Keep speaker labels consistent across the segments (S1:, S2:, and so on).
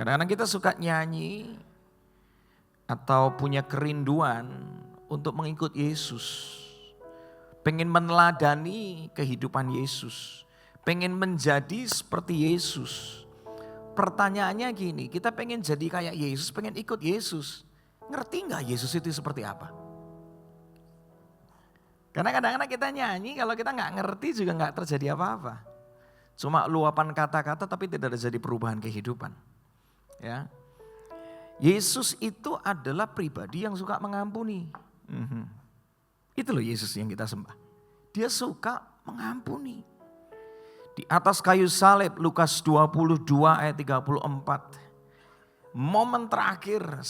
S1: Kadang-kadang kita suka nyanyi atau punya kerinduan untuk mengikut Yesus. Pengen meneladani kehidupan Yesus. Pengen menjadi seperti Yesus. Pertanyaannya gini, kita pengen jadi kayak Yesus, pengen ikut Yesus. Ngerti gak Yesus itu seperti apa? Karena kadang-kadang kita nyanyi, kalau kita gak ngerti juga gak terjadi apa-apa. Cuma luapan kata-kata tapi tidak terjadi perubahan kehidupan. Ya, Yesus itu adalah pribadi yang suka mengampuni. Itu loh Yesus yang kita sembah. Dia suka mengampuni. Di atas kayu salib Lukas 22 ayat 34. Momen terakhir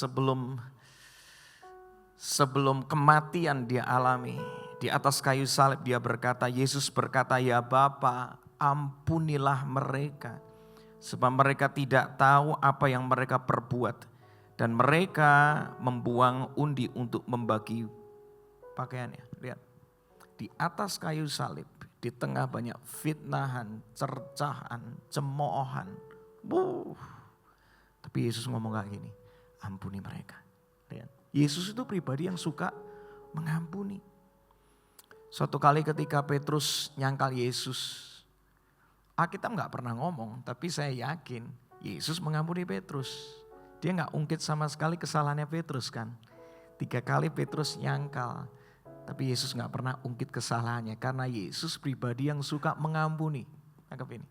S1: sebelum kematian dia alami. Di atas kayu salib dia berkata, Yesus berkata, ya Bapa, ampunilah mereka. Sebab mereka tidak tahu apa yang mereka perbuat. Dan mereka membuang undi untuk membagi pakaiannya. Lihat, di atas kayu salib, di tengah banyak fitnahan, cercahan, cemoohan. Tapi Yesus ngomong kayak gini, ampuni mereka. Lihat, Yesus itu pribadi yang suka mengampuni. Suatu kali ketika Petrus nyangkal Yesus, Alkitab gak pernah ngomong, tapi saya yakin Yesus mengampuni Petrus. Dia gak ungkit sama sekali kesalahannya Petrus kan. 3 kali Petrus nyangkal, tapi Yesus gak pernah ungkit kesalahannya. Karena Yesus pribadi yang suka mengampuni. Anggap ini.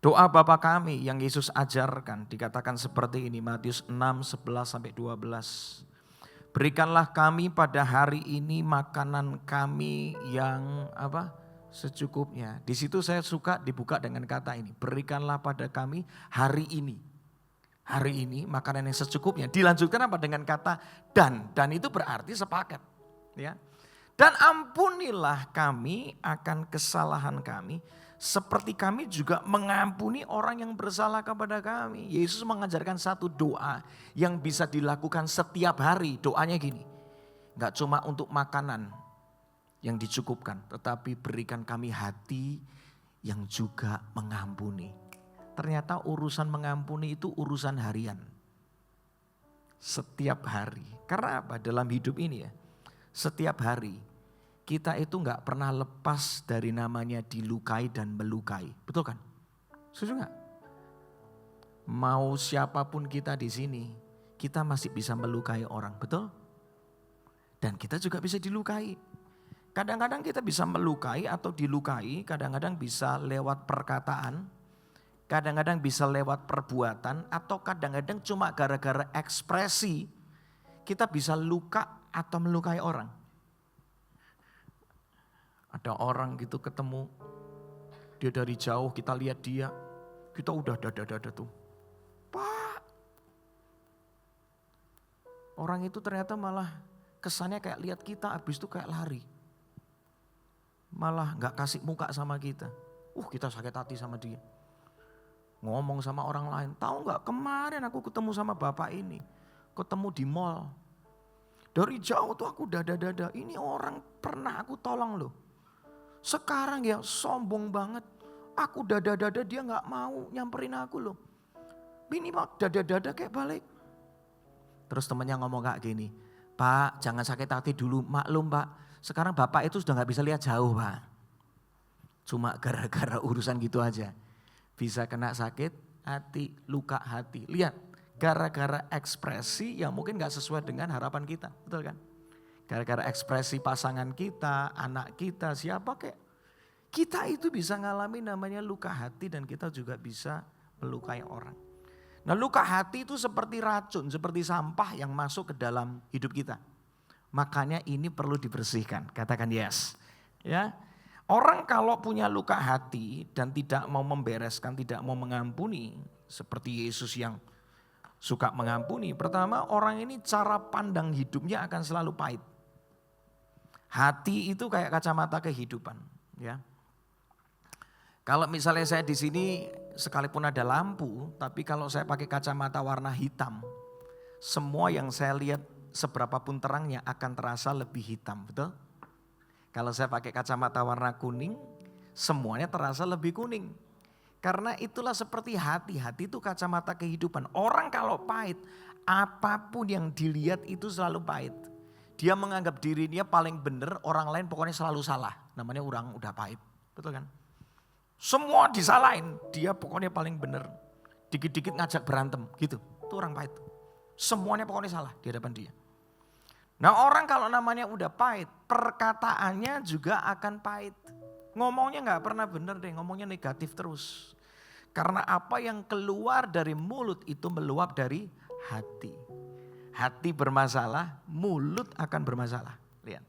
S1: Doa Bapa kami yang Yesus ajarkan dikatakan seperti ini. Matius 6, 11-12. Berikanlah kami pada hari ini makanan kami yang secukupnya. Di situ saya suka dibuka dengan kata ini. Berikanlah pada kami hari ini. Hari ini makanan yang secukupnya. Dilanjutkan apa dengan kata dan. Dan itu berarti sepaket. Ya. Dan ampunilah kami akan kesalahan kami. Seperti kami juga mengampuni orang yang bersalah kepada kami. Yesus mengajarkan satu doa yang bisa dilakukan setiap hari. Doanya gini. Gak cuma untuk makanan yang dicukupkan, tetapi berikan kami hati yang juga mengampuni. Ternyata urusan mengampuni itu urusan harian. Setiap hari. Karena apa? Dalam hidup ini ya, setiap hari kita itu gak pernah lepas dari namanya dilukai dan melukai. Betul kan? Setuju gak? Mau siapapun kita di sini, kita masih bisa melukai orang. Betul? Dan kita juga bisa dilukai. Kadang-kadang kita bisa melukai atau dilukai, kadang-kadang bisa lewat perkataan, kadang-kadang bisa lewat perbuatan, atau kadang-kadang cuma gara-gara ekspresi kita bisa luka atau melukai orang. Ada orang gitu ketemu, dia dari jauh kita lihat dia, kita udah dada-dada tuh. Pak, orang itu ternyata malah kesannya kayak lihat kita, habis itu kayak lari. Malah gak kasih muka sama kita. Kita sakit hati sama dia. Ngomong sama orang lain. Tahu gak kemarin aku ketemu sama bapak ini. Ketemu di mall. Dari jauh tuh aku dada-dada. Ini orang pernah aku tolong loh. Sekarang ya sombong banget. Aku dada-dada dia gak mau nyamperin aku loh. Minimal dada-dada kayak balik. Terus temennya ngomong kayak gini. Pak jangan sakit hati dulu. Maklum pak. Sekarang bapak itu sudah gak bisa lihat jauh pak. Cuma gara-gara urusan gitu aja. Bisa kena sakit hati, luka hati. Lihat, gara-gara ekspresi yang mungkin gak sesuai dengan harapan kita. Betul kan? Gara-gara ekspresi pasangan kita, anak kita, siapa kek. Kita itu bisa ngalami namanya luka hati dan kita juga bisa melukai orang. Nah luka hati itu seperti racun, seperti sampah yang masuk ke dalam hidup kita. Makanya ini perlu dibersihkan. Katakan yes. Ya. Orang kalau punya luka hati dan tidak mau membereskan, tidak mau mengampuni. Seperti Yesus yang suka mengampuni. Pertama orang ini cara pandang hidupnya akan selalu pahit. Hati itu kayak kacamata kehidupan. Ya. Kalau misalnya saya di sini sekalipun ada lampu. Tapi kalau saya pakai kacamata warna hitam. Semua yang saya lihat seberapapun terangnya akan terasa lebih hitam, betul? Kalau saya pakai kacamata warna kuning, semuanya terasa lebih kuning. Karena itulah seperti hati. Hati itu kacamata kehidupan. Orang kalau pahit, apapun yang dilihat itu selalu pahit. Dia menganggap dirinya paling benar, orang lain pokoknya selalu salah. Namanya orang udah pahit. Betul kan? Semua disalahin, dia pokoknya paling benar. Dikit-dikit ngajak berantem gitu. Itu orang pahit. Semuanya pokoknya salah di hadapan dia. Nah orang kalau namanya udah pahit, perkataannya juga akan pahit. Ngomongnya gak pernah benar deh, ngomongnya negatif terus. Karena apa yang keluar dari mulut itu meluap dari hati. Hati bermasalah, mulut akan bermasalah. Lihat.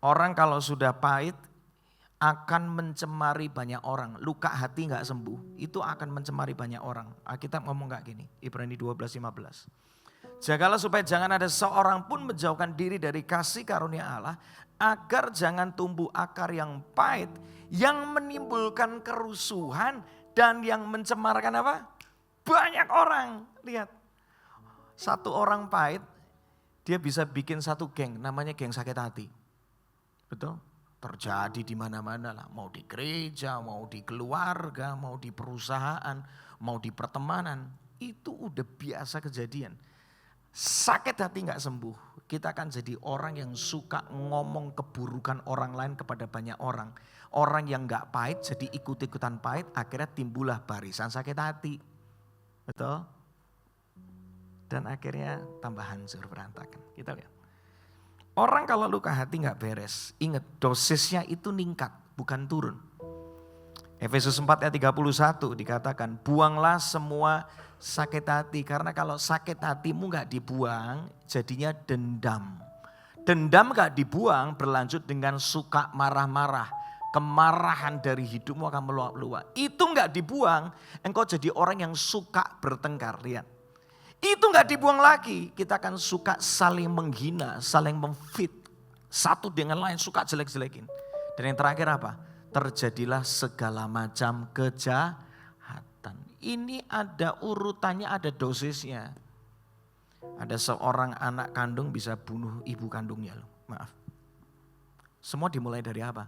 S1: Orang kalau sudah pahit akan mencemari banyak orang. Luka hati gak sembuh, itu akan mencemari banyak orang. Alkitab ngomong gak gini, Ibrani 12:15. Jagalah supaya jangan ada seorang pun menjauhkan diri dari kasih karunia Allah. Agar jangan tumbuh akar yang pahit, yang menimbulkan kerusuhan dan yang mencemarkan apa? Banyak orang. Lihat, satu orang pahit, dia bisa bikin satu geng, namanya geng sakit hati. Betul? Terjadi di mana-mana lah, mau di gereja, mau di keluarga, mau di perusahaan, mau di pertemanan. Itu udah biasa kejadian. Sakit hati gak sembuh, kita akan jadi orang yang suka ngomong keburukan orang lain kepada banyak orang. Orang yang gak pahit jadi ikut-ikutan pahit, akhirnya timbullah barisan sakit hati. Betul? Dan akhirnya tambah hancur berantakan. Kita lihat. Orang kalau luka hati gak beres, ingat dosisnya itu ningkat, bukan turun. Efesus 4 ayat 31 dikatakan, buanglah semua sakit hati. Karena kalau sakit hatimu gak dibuang, jadinya dendam. Dendam gak dibuang, berlanjut dengan suka marah-marah. Kemarahan dari hidupmu akan meluap-luap. Itu gak dibuang, engkau jadi orang yang suka bertengkar. Lihat. Itu gak dibuang lagi, kita akan suka saling menghina, saling memfit. Satu dengan lain suka jelek-jelekin. Dan yang terakhir apa? Terjadilah segala macam kejahatan. Ini ada urutannya, ada dosisnya. Ada seorang anak kandung bisa bunuh ibu kandungnya loh. Maaf. Semua dimulai dari apa?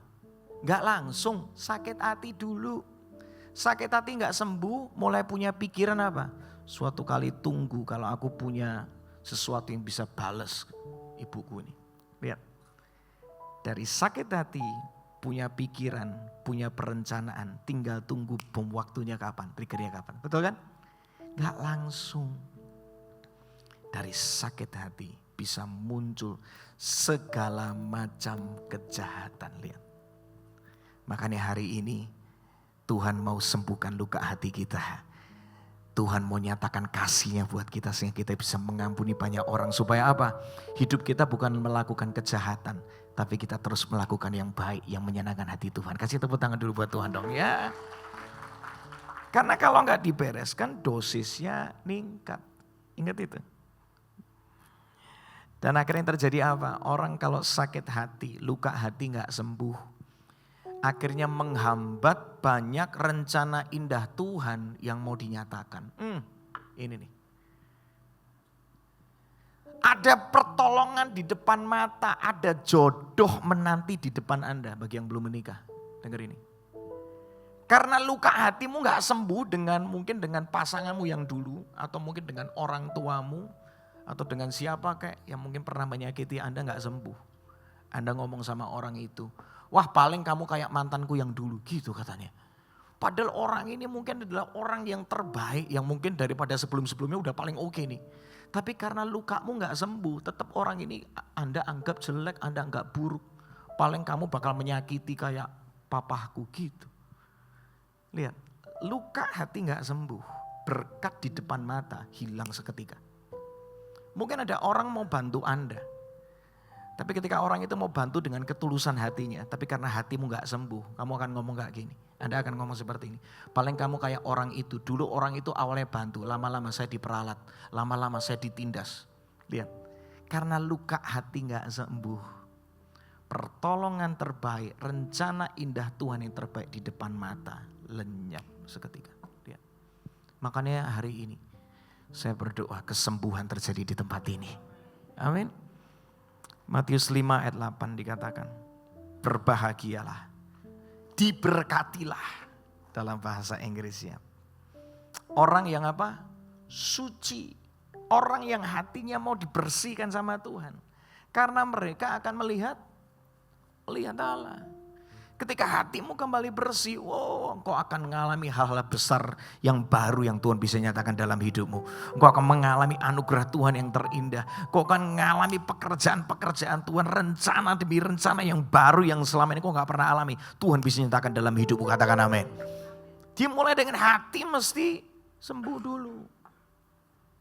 S1: Gak langsung, sakit hati dulu. Sakit hati gak sembuh, mulai punya pikiran apa? Suatu kali tunggu kalau aku punya sesuatu yang bisa balas ibuku ini. Lihat, dari sakit hati punya pikiran, punya perencanaan, tinggal tunggu bom waktunya kapan, triggernya kapan. Betul kan? Gak langsung. Dari sakit hati bisa muncul segala macam kejahatan. Lihat. Makanya hari ini Tuhan mau sembuhkan luka hati kita. Tuhan mau nyatakan kasihnya buat kita sehingga kita bisa mengampuni banyak orang. Supaya apa? Hidup kita bukan melakukan kejahatan. Tapi kita terus melakukan yang baik, yang menyenangkan hati Tuhan. Kasih tepuk tangan dulu buat Tuhan dong ya. Karena kalau nggak dibereskan dosisnya meningkat. Ingat itu. Dan akhirnya yang terjadi apa? Orang kalau sakit hati, luka hati nggak sembuh. Akhirnya menghambat banyak rencana indah Tuhan yang mau dinyatakan. Ini nih. Ada pertolongan di depan mata, ada jodoh menanti di depan Anda bagi yang belum menikah. Dengar ini. Karena luka hatimu gak sembuh mungkin dengan pasanganmu yang dulu, atau mungkin dengan orang tuamu, atau dengan siapa kayak yang mungkin pernah menyakiti Anda gak sembuh. Anda ngomong sama orang itu, wah paling kamu kayak mantanku yang dulu gitu katanya. Padahal orang ini mungkin adalah orang yang terbaik, yang mungkin daripada sebelum-sebelumnya udah paling oke nih. Tapi karena lukamu gak sembuh, tetap orang ini Anda anggap jelek, Anda anggap buruk. Paling kamu bakal menyakiti kayak papahku gitu. Lihat, luka hati gak sembuh, berkat di depan mata hilang seketika. Mungkin ada orang mau bantu Anda. Tapi ketika orang itu mau bantu dengan ketulusan hatinya, tapi karena hatimu gak sembuh, kamu akan ngomong gak gini. Anda akan ngomong seperti ini. Paling kamu kayak orang itu, dulu orang itu awalnya bantu, lama-lama saya diperalat, lama-lama saya ditindas. Lihat, karena luka hati gak sembuh, pertolongan terbaik, rencana indah Tuhan yang terbaik di depan mata, lenyap seketika. Lihat. Makanya hari ini saya berdoa kesembuhan terjadi di tempat ini. Amin. Matius 5 ayat 8 dikatakan, berbahagialah, diberkatilah. dalam bahasa Inggrisnya. Orang yang apa? Suci. Orang yang hatinya mau dibersihkan sama Tuhan. Karena mereka akan melihat Allah. Ketika hatimu kembali bersih, engkau akan mengalami hal-hal besar yang baru yang Tuhan bisa nyatakan dalam hidupmu. Engkau akan mengalami anugerah Tuhan yang terindah. Engkau akan mengalami pekerjaan-pekerjaan Tuhan, rencana demi rencana yang baru yang selama ini kau gak pernah alami. Tuhan bisa nyatakan dalam hidupmu, katakan amin. Dimulai dengan hati mesti sembuh dulu.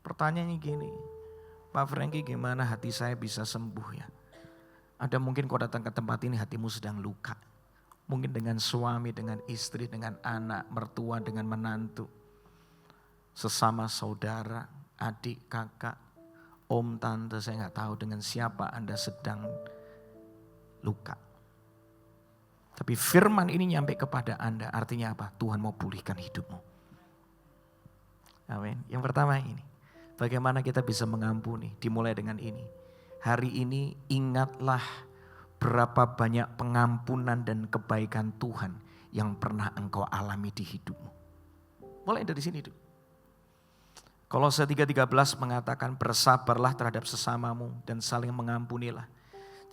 S1: Pertanyaannya gini, Pak Franky, gimana hati saya bisa sembuh ya? Ada mungkin kau datang ke tempat ini hatimu sedang luka. Mungkin dengan suami, dengan istri, dengan anak, mertua, dengan menantu. Sesama saudara, adik, kakak, om, tante, saya gak tahu dengan siapa Anda sedang luka. Tapi firman ini nyampe kepada Anda, artinya apa? Tuhan mau pulihkan hidupmu. Amin. Yang pertama ini, bagaimana kita bisa mengampuni? Dimulai dengan ini. Hari ini ingatlah berapa banyak pengampunan dan kebaikan Tuhan yang pernah engkau alami di hidupmu. Mulai dari sini dulu. Kolose 3:13 mengatakan bersabarlah terhadap sesamamu dan saling mengampunilah.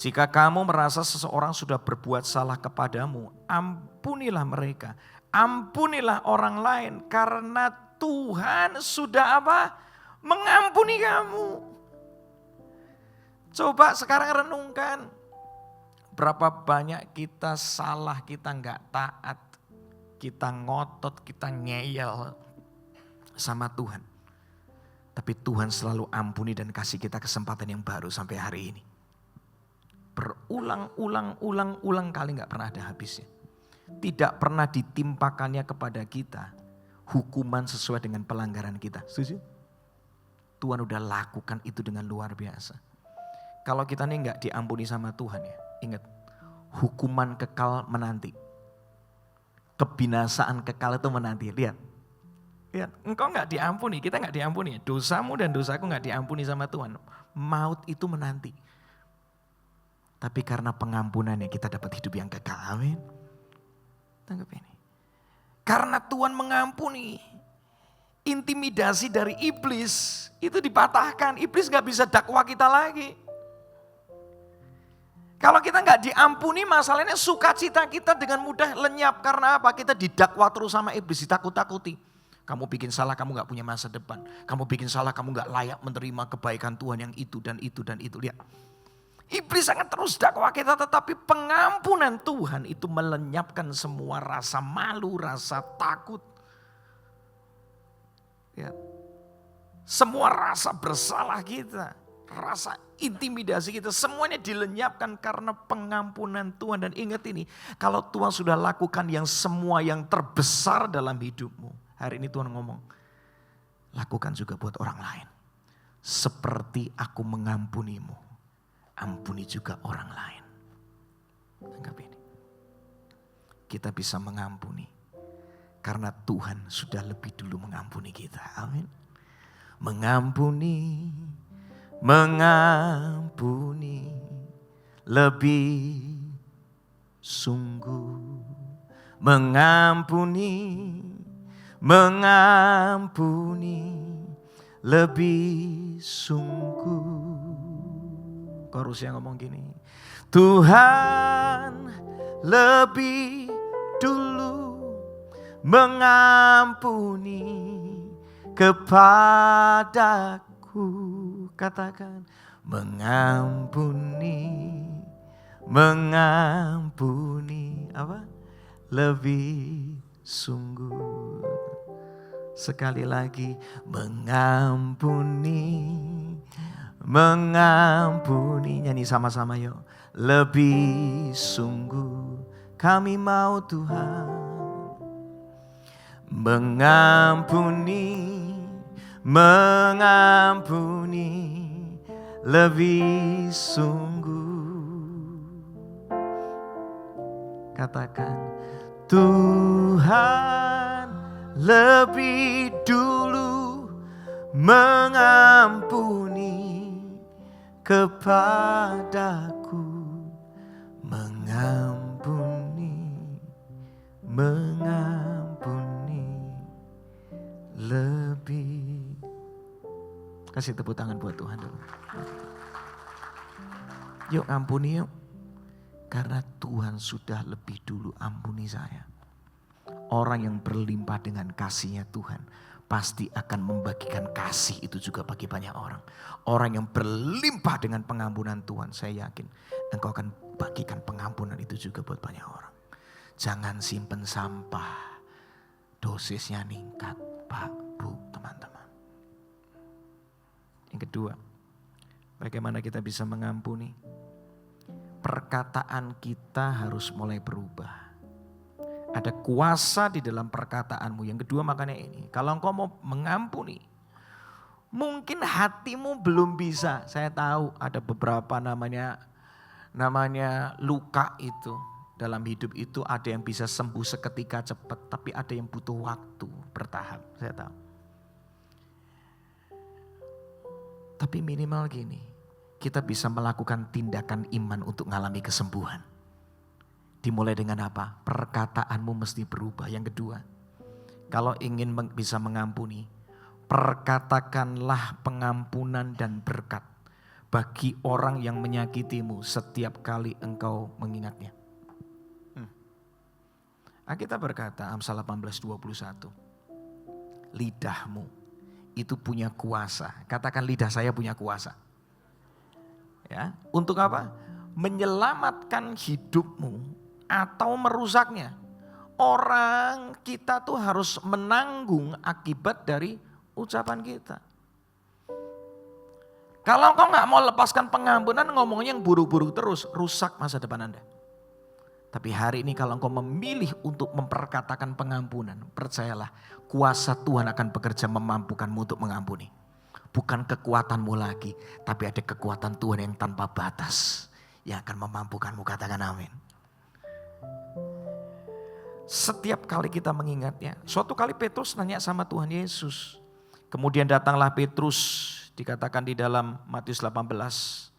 S1: Jika kamu merasa seseorang sudah berbuat salah kepadamu, ampunilah mereka. Ampunilah orang lain karena Tuhan sudah apa? Mengampuni kamu. Coba sekarang renungkan. Berapa banyak kita salah, kita gak taat, kita ngotot, kita ngeyel sama Tuhan. Tapi Tuhan selalu ampuni dan kasih kita kesempatan yang baru sampai hari ini. Berulang kali gak pernah ada habisnya. Tidak pernah ditimpakannya kepada kita hukuman sesuai dengan pelanggaran kita. Setuju? Tuhan udah lakukan itu dengan luar biasa. Kalau kita nih gak diampuni sama Tuhan ya. Ingat, hukuman kekal menanti. Kebinasaan kekal itu menanti. Lihat, engkau gak diampuni, kita gak diampuni. Dosamu dan dosaku gak diampuni sama Tuhan. Maut itu menanti. Tapi karena pengampunannya kita dapat hidup yang kekal. Amin. Tangkap ini. Karena Tuhan mengampuni, intimidasi dari iblis itu dipatahkan. Iblis gak bisa dakwa kita lagi. Kalau kita nggak diampuni, masalahnya sukacita kita dengan mudah lenyap. Karena apa? Kita didakwa terus sama iblis, ditakut-takuti. Kamu bikin salah, kamu nggak punya masa depan. Kamu bikin salah, kamu nggak layak menerima kebaikan Tuhan yang itu dan itu dan itu. Lihat, iblis akan terus dakwa kita, tetapi pengampunan Tuhan itu melenyapkan semua rasa malu, rasa takut. Lihat, semua rasa bersalah kita. Rasa intimidasi kita semuanya dilenyapkan karena pengampunan Tuhan. Dan ingat ini, kalau Tuhan sudah lakukan yang semua yang terbesar dalam hidupmu. Hari ini Tuhan ngomong, lakukan juga buat orang lain. Seperti aku mengampunimu, ampuni juga orang lain. Anggap ini. Kita bisa mengampuni karena Tuhan sudah lebih dulu mengampuni kita. Amin. Mengampuni lebih sungguh, mengampuni lebih sungguh. Chorusnya ngomong gini, Tuhan lebih dulu mengampuni kepadaku. Katakan mengampuni apa? Lebih sungguh. Sekali lagi mengampuni. Nyanyi sama-sama yuk. Lebih sungguh kami mau Tuhan mengampuni lebih sungguh. Katakan Tuhan lebih dulu mengampuni kepadaku, mengampuni Kasih tepuk tangan buat Tuhan dulu. Yuk ampuni yuk. Karena Tuhan sudah lebih dulu ampuni saya. Orang yang berlimpah dengan kasihnya Tuhan pasti akan membagikan kasih itu juga bagi banyak orang. Orang yang berlimpah dengan pengampunan Tuhan, saya yakin engkau akan bagikan pengampunan itu juga buat banyak orang. Jangan simpen sampah. Dosisnya meningkat, Pak, Bu, teman-teman. Yang kedua, bagaimana kita bisa mengampuni? Perkataan kita harus mulai berubah. Ada kuasa di dalam perkataanmu. Yang kedua makanya ini, kalau engkau mau mengampuni, mungkin hatimu belum bisa. Saya tahu ada beberapa namanya luka itu. Dalam hidup itu ada yang bisa sembuh seketika cepat, tapi ada yang butuh waktu bertahap. Saya tahu. Tapi minimal gini, kita bisa melakukan tindakan iman untuk mengalami kesembuhan. Dimulai dengan apa? Perkataanmu mesti berubah. Yang kedua, kalau ingin bisa mengampuni, perkatakanlah pengampunan dan berkat bagi orang yang menyakitimu setiap kali engkau mengingatnya. Alkitab berkata, Amsal 18:21, lidahmu itu punya kuasa. Katakan lidah saya punya kuasa. Ya, untuk apa? Menyelamatkan hidupmu atau merusaknya. Orang kita tuh harus menanggung akibat dari ucapan kita. Kalau engkau gak mau lepaskan pengampunan, ngomongnya yang buruk-buruk terus, rusak masa depan Anda. Tapi hari ini kalau engkau memilih untuk memperkatakan pengampunan, percayalah kuasa Tuhan akan bekerja memampukanmu untuk mengampuni. Bukan kekuatanmu lagi, tapi ada kekuatan Tuhan yang tanpa batas yang akan memampukanmu, katakan amin. Setiap kali kita mengingatnya, suatu kali Petrus nanya sama Tuhan Yesus. Kemudian datanglah Petrus, dikatakan di dalam Matius 18,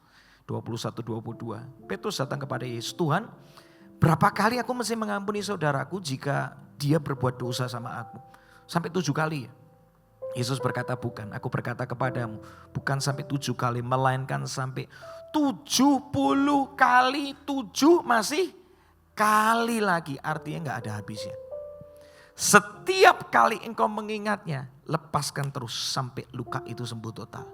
S1: 21-22. Petrus datang kepada Yesus, Tuhan, berapa kali aku mesti mengampuni saudaraku jika dia berbuat dosa sama aku? Sampai 7 kali ya? Yesus berkata bukan, aku berkata kepadamu bukan sampai 7 kali, melainkan sampai 70 kali 7 masih kali lagi. Artinya gak ada habisnya. Setiap kali engkau mengingatnya, lepaskan terus sampai luka itu sembuh total.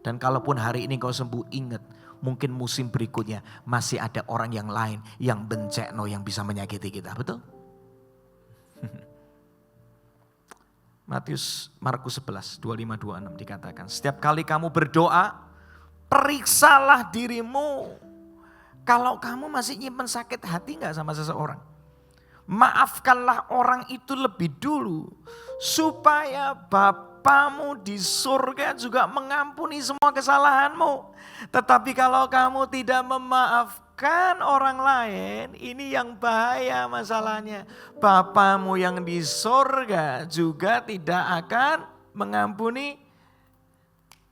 S1: Dan kalaupun hari ini kau sembuh, ingat mungkin musim berikutnya masih ada orang yang lain yang bencekno yang bisa menyakiti kita, betul? Markus 11, 25-26 dikatakan, setiap kali kamu berdoa, periksalah dirimu. Kalau kamu masih nyimpen sakit hati gak sama seseorang, maafkanlah orang itu lebih dulu, supaya Bapamu di surga juga mengampuni semua kesalahanmu. Tetapi kalau kamu tidak memaafkan orang lain, ini yang bahaya masalahnya. Bapamu yang di surga juga tidak akan mengampuni.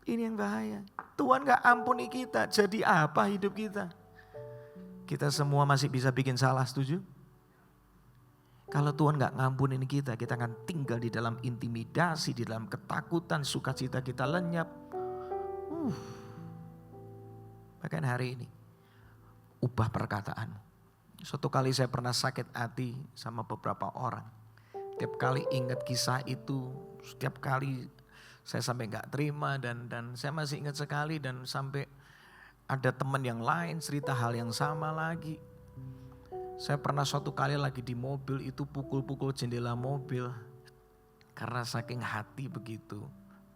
S1: Ini yang bahaya. Tuhan gak ampuni kita, jadi apa hidup kita? Kita semua masih bisa bikin salah, setuju? Kalau Tuhan gak ngampunin kita akan tinggal di dalam intimidasi, di dalam ketakutan, sukacita kita lenyap. Bahkan hari ini, ubah perkataanmu. Suatu kali saya pernah sakit hati sama beberapa orang. Tiap kali ingat kisah itu, setiap kali saya sampai gak terima dan saya masih ingat sekali dan sampai ada teman yang lain cerita hal yang sama lagi. Saya pernah suatu kali lagi di mobil itu pukul-pukul jendela mobil. Karena saking hati begitu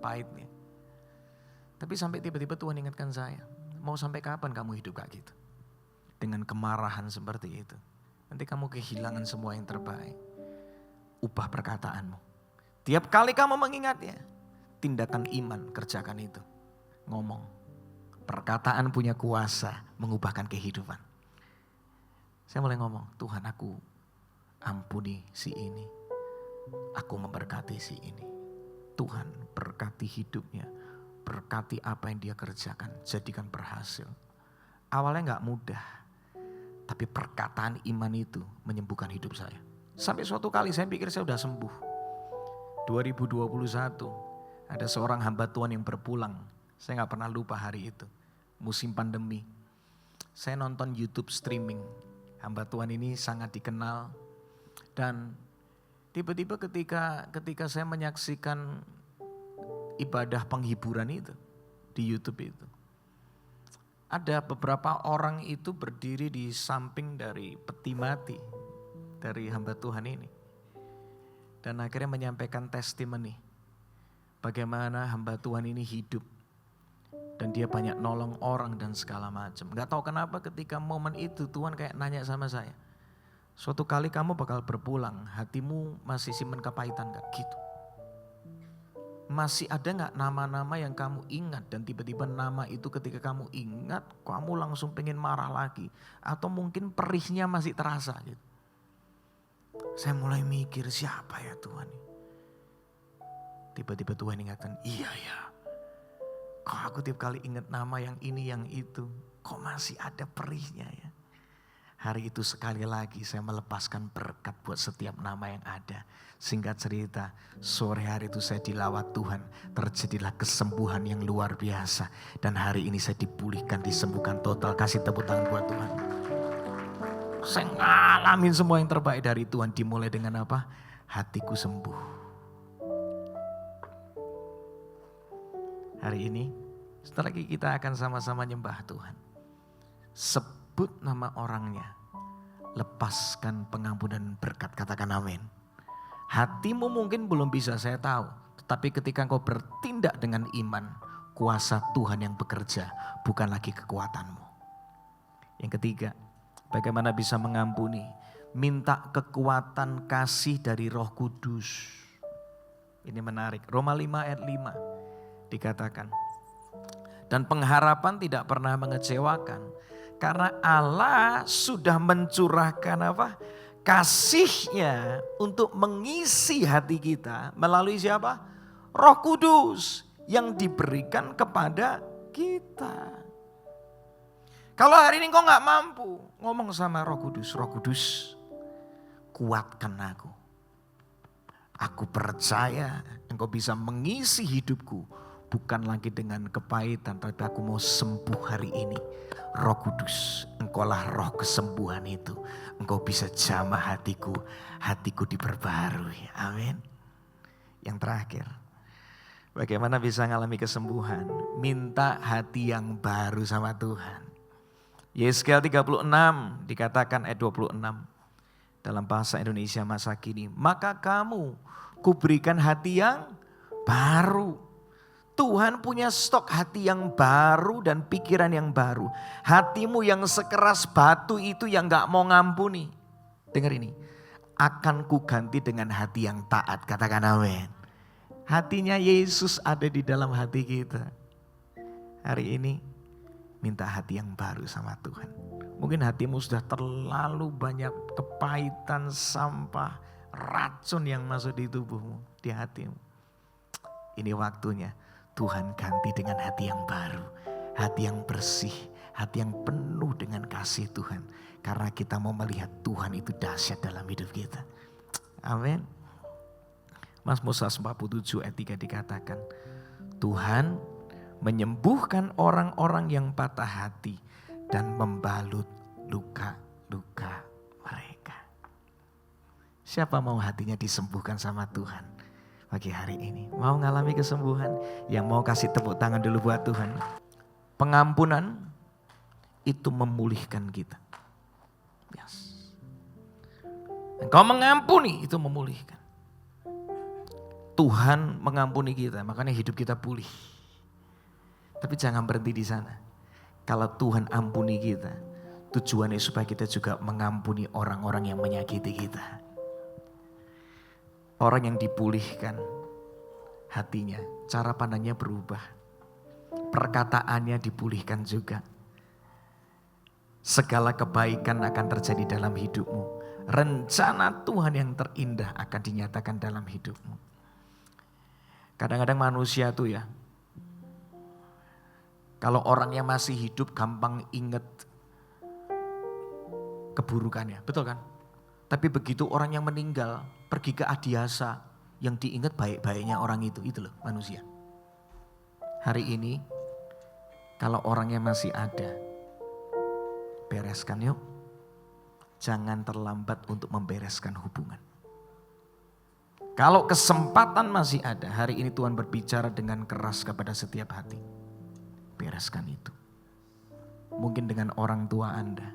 S1: pahitnya. Tapi sampai tiba-tiba Tuhan ingatkan saya. Mau sampai kapan kamu hidup kayak gitu? Dengan kemarahan seperti itu. Nanti kamu kehilangan semua yang terbaik. Ubah perkataanmu. Tiap kali kamu mengingatnya, tindakan iman kerjakan itu. Ngomong. Perkataan punya kuasa mengubahkan kehidupan. Saya mulai ngomong, Tuhan aku ampuni si ini. Aku memberkati si ini. Tuhan berkati hidupnya. Berkati apa yang dia kerjakan. Jadikan berhasil. Awalnya gak mudah. Tapi perkataan iman itu menyembuhkan hidup saya. Sampai suatu kali saya pikir saya udah sembuh. 2021 ada seorang hamba Tuhan yang berpulang Saya nggak pernah lupa hari itu. Musim pandemi. Saya nonton YouTube streaming. Hamba Tuhan ini sangat dikenal. Dan tiba-tiba ketika saya menyaksikan ibadah penghiburan itu di YouTube itu. Ada beberapa orang itu berdiri di samping dari peti mati dari hamba Tuhan ini. Dan akhirnya menyampaikan testimoni. Bagaimana hamba Tuhan ini hidup. Dan dia banyak nolong orang dan segala macam. Gak tahu kenapa ketika momen itu Tuhan kayak nanya sama saya. Suatu kali kamu bakal berpulang, hatimu masih simpen kepahitan gak? Gitu. Masih ada gak nama-nama yang kamu ingat dan tiba-tiba nama itu ketika kamu ingat, kamu langsung pengen marah lagi. Atau mungkin perihnya masih terasa gitu. Saya mulai mikir siapa ya Tuhan. Tiba-tiba Tuhan ingatkan, iya ya. Kok aku tiap kali ingat nama yang ini yang itu, kok masih ada perihnya ya. Hari itu sekali lagi saya melepaskan berkat buat setiap nama yang ada. Singkat cerita, sore hari itu saya dilawat Tuhan. Terjadilah kesembuhan yang luar biasa. Dan hari ini saya dipulihkan, disembuhkan total. Kasih tepuk tangan buat Tuhan. Saya ngalamin semua yang terbaik dari Tuhan. Dimulai dengan apa? Hatiku sembuh. Hari ini, setelah lagi kita akan sama-sama nyembah Tuhan. Sebut nama orangnya. Lepaskan pengampunan berkat. Katakan amin. Hatimu mungkin belum bisa saya tahu. Tetapi ketika engkau bertindak dengan iman. Kuasa Tuhan yang bekerja. Bukan lagi kekuatanmu. Yang ketiga. Bagaimana bisa mengampuni. Minta kekuatan kasih dari Roh Kudus. Ini menarik. Roma 5 ayat 5. Dikatakan. Dan pengharapan tidak pernah mengecewakan. Karena Allah sudah mencurahkan apa? Kasihnya untuk mengisi hati kita melalui siapa? Roh Kudus yang diberikan kepada kita. Kalau hari ini kau gak mampu ngomong sama Roh Kudus. Roh Kudus kuatkan aku. Aku percaya engkau bisa mengisi hidupku. Bukan lagi dengan kepahitan, tapi aku mau sembuh hari ini. Roh Kudus, engkaulah roh kesembuhan itu. Engkau bisa jamah hatiku, hatiku diperbarui. Amin. Yang terakhir, bagaimana bisa mengalami kesembuhan? Minta hati yang baru sama Tuhan. Yesaya 36 dikatakan ayat 26. Dalam bahasa Indonesia masa kini. Maka kamu kuberikan hati yang baru. Tuhan punya stok hati yang baru dan pikiran yang baru. Hatimu yang sekeras batu itu yang gak mau ngampuni. Dengar ini. Akan kuganti dengan hati yang taat. Katakan amin. Hatinya Yesus ada di dalam hati kita. Hari ini minta hati yang baru sama Tuhan. Mungkin hatimu sudah terlalu banyak kepahitan, sampah, racun yang masuk di tubuhmu, di hatimu. Ini waktunya. Tuhan ganti dengan hati yang baru, hati yang bersih, hati yang penuh dengan kasih Tuhan. Karena kita mau melihat Tuhan itu dahsyat dalam hidup kita. Amin. Mazmur 147 ayat 3 dikatakan, Tuhan menyembuhkan orang-orang yang patah hati dan membalut luka-luka mereka. Siapa mau hatinya disembuhkan sama Tuhan? Pagi hari ini mau mengalami kesembuhan, yang mau kasih tepuk tangan dulu buat Tuhan. Pengampunan itu memulihkan kita. Yes. Engkau mengampuni itu memulihkan. Tuhan mengampuni kita, makanya hidup kita pulih. Tapi jangan berhenti di sana. Kalau Tuhan ampuni kita, tujuannya supaya kita juga mengampuni orang-orang yang menyakiti kita. Orang yang dipulihkan hatinya, cara pandangnya berubah. Perkataannya dipulihkan juga. Segala kebaikan akan terjadi dalam hidupmu. Rencana Tuhan yang terindah akan dinyatakan dalam hidupmu. Kadang-kadang manusia tuh ya, kalau orangnya masih hidup gampang inget keburukannya, betul kan? Tapi begitu orang yang meninggal, pergi ke adiasa, yang diingat baik-baiknya orang itu loh manusia. Hari ini Kalau orangnya masih ada, bereskan yuk. Jangan terlambat untuk membereskan hubungan. Kalau kesempatan masih ada, hari ini Tuhan berbicara dengan keras kepada setiap hati. Bereskan itu. Mungkin dengan orang tua Anda,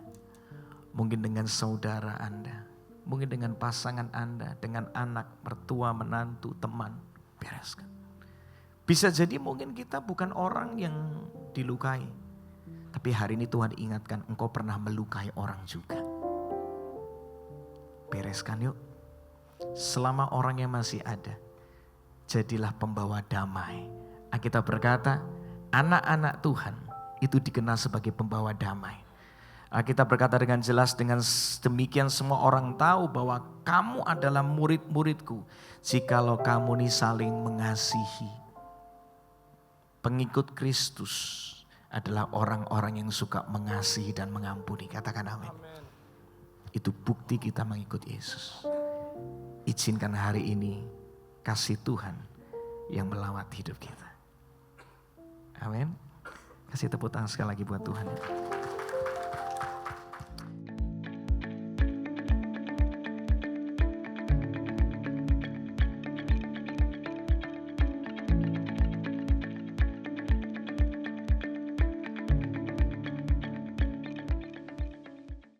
S1: mungkin dengan saudara Anda, mungkin dengan pasangan Anda, dengan anak, mertua, menantu, teman. Bereskan. Bisa jadi mungkin kita bukan orang yang dilukai. Tapi hari ini Tuhan ingatkan, engkau pernah melukai orang juga. Bereskan yuk. Selama orangnya masih ada, jadilah pembawa damai. Alkitab berkata, anak-anak Tuhan itu dikenal sebagai pembawa damai. Alkitab berkata dengan jelas, dengan demikian semua orang tahu bahwa kamu adalah murid-muridku, jikalau kamu ini saling mengasihi. Pengikut Kristus adalah orang-orang yang suka mengasihi dan mengampuni. Katakan amin. Itu bukti kita mengikut Yesus. Izinkan hari ini kasih Tuhan yang melawat hidup kita. Amin. Kasih tepuk tangan sekali lagi buat Tuhan.